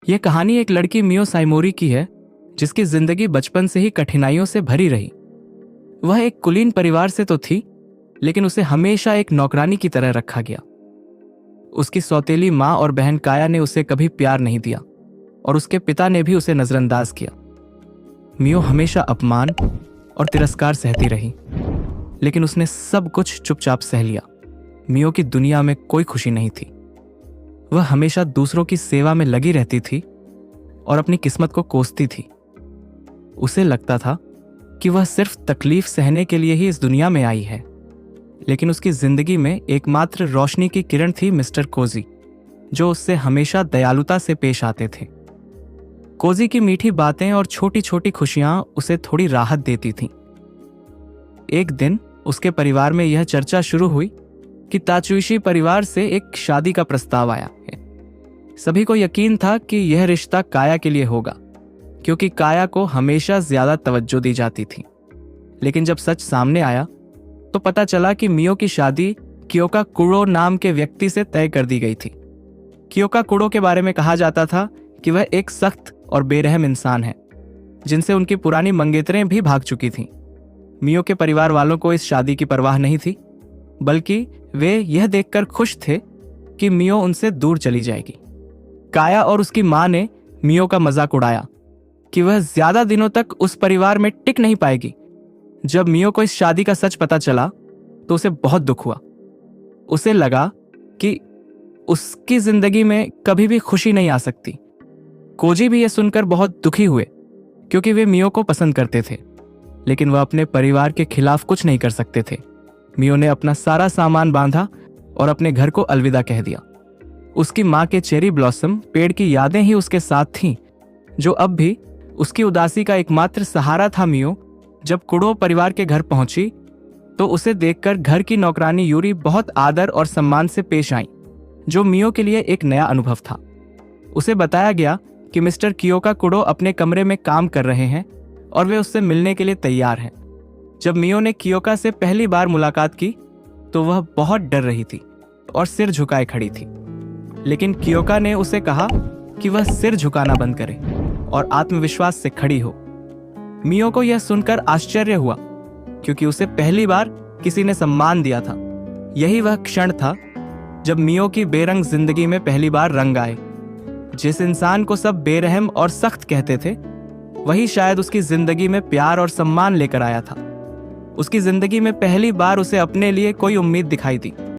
यह कहानी एक लड़की मियो साइमोरी की है, जिसकी जिंदगी बचपन से ही कठिनाइयों से भरी रही। वह एक कुलीन परिवार से तो थी, लेकिन उसे हमेशा एक नौकरानी की तरह रखा गया। उसकी सौतेली माँ और बहन काया ने उसे कभी प्यार नहीं दिया और उसके पिता ने भी उसे नजरअंदाज किया। मियो हमेशा अपमान और तिरस्कार सहती रही, लेकिन उसने सब कुछ चुपचाप सह लिया। मियो की दुनिया में कोई खुशी नहीं थी। वह हमेशा दूसरों की सेवा में लगी रहती थी और अपनी किस्मत को कोसती थी। उसे लगता था कि वह सिर्फ तकलीफ सहने के लिए ही इस दुनिया में आई है, लेकिन उसकी जिंदगी में एकमात्र रोशनी की किरण थी मिस्टर कोजी, जो उससे हमेशा दयालुता से पेश आते थे। कोजी की मीठी बातें और छोटी छोटी खुशियां उसे थोड़ी राहत देती थीं। एक दिन उसके परिवार में यह चर्चा शुरू हुई कि ताचुइशी परिवार से एक शादी का प्रस्ताव आया है। सभी को यकीन था कि यह रिश्ता काया के लिए होगा, क्योंकि काया को हमेशा ज्यादा तवज्जो दी जाती थी। लेकिन जब सच सामने आया तो पता चला कि मियो की शादी कियोका कुरो नाम के व्यक्ति से तय कर दी गई थी। कियोका कुरो के बारे में कहा जाता था कि वह एक सख्त और बेरहम इंसान है, जिनसे उनकी पुरानी मंगेतरें भी भाग चुकी थीं। मियो के परिवार वालों को इस शादी की परवाह नहीं थी, बल्कि वे यह देखकर खुश थे कि मियो उनसे दूर चली जाएगी। काया और उसकी मां ने मियो का मजाक उड़ाया कि वह ज्यादा दिनों तक उस परिवार में टिक नहीं पाएगी। जब मियो को इस शादी का सच पता चला तो उसे बहुत दुख हुआ। उसे लगा कि उसकी जिंदगी में कभी भी खुशी नहीं आ सकती। कोजी भी यह सुनकर बहुत दुखी हुए, क्योंकि वे मियो को पसंद करते थे, लेकिन वह अपने परिवार के खिलाफ कुछ नहीं कर सकते थे। मियो ने अपना सारा सामान बांधा और अपने घर को अलविदा कह दिया। उसकी माँ के चेरी ब्लॉसम पेड़ की यादें ही उसके साथ थीं, जो अब भी उसकी उदासी का एकमात्र सहारा था। मियो जब कुड़ो परिवार के घर पहुंची तो उसे देखकर घर की नौकरानी यूरी बहुत आदर और सम्मान से पेश आई, जो मियो के लिए एक नया अनुभव था। उसे बताया गया कि मिस्टर कियोका कुड़ो अपने कमरे में काम कर रहे हैं और वे उससे मिलने के लिए तैयार हैं। जब मियो ने कियोका से पहली बार मुलाकात की तो वह बहुत डर रही थी और सिर झुकाए खड़ी थी, लेकिन कियोका ने उसे कहा कि वह सिर झुकाना बंद करे और आत्मविश्वास से खड़ी हो। मियो को यह सुनकर आश्चर्य हुआ, क्योंकि उसे पहली बार किसी ने सम्मान दिया था। यही वह क्षण था जब मियो की बेरंग जिंदगी में पहली बार रंग आए। जिस इंसान को सब बेरहम और सख्त कहते थे, वही शायद उसकी जिंदगी में प्यार और सम्मान लेकर आया था। उसकी जिंदगी में पहली बार उसे अपने लिए कोई उम्मीद दिखाई दी।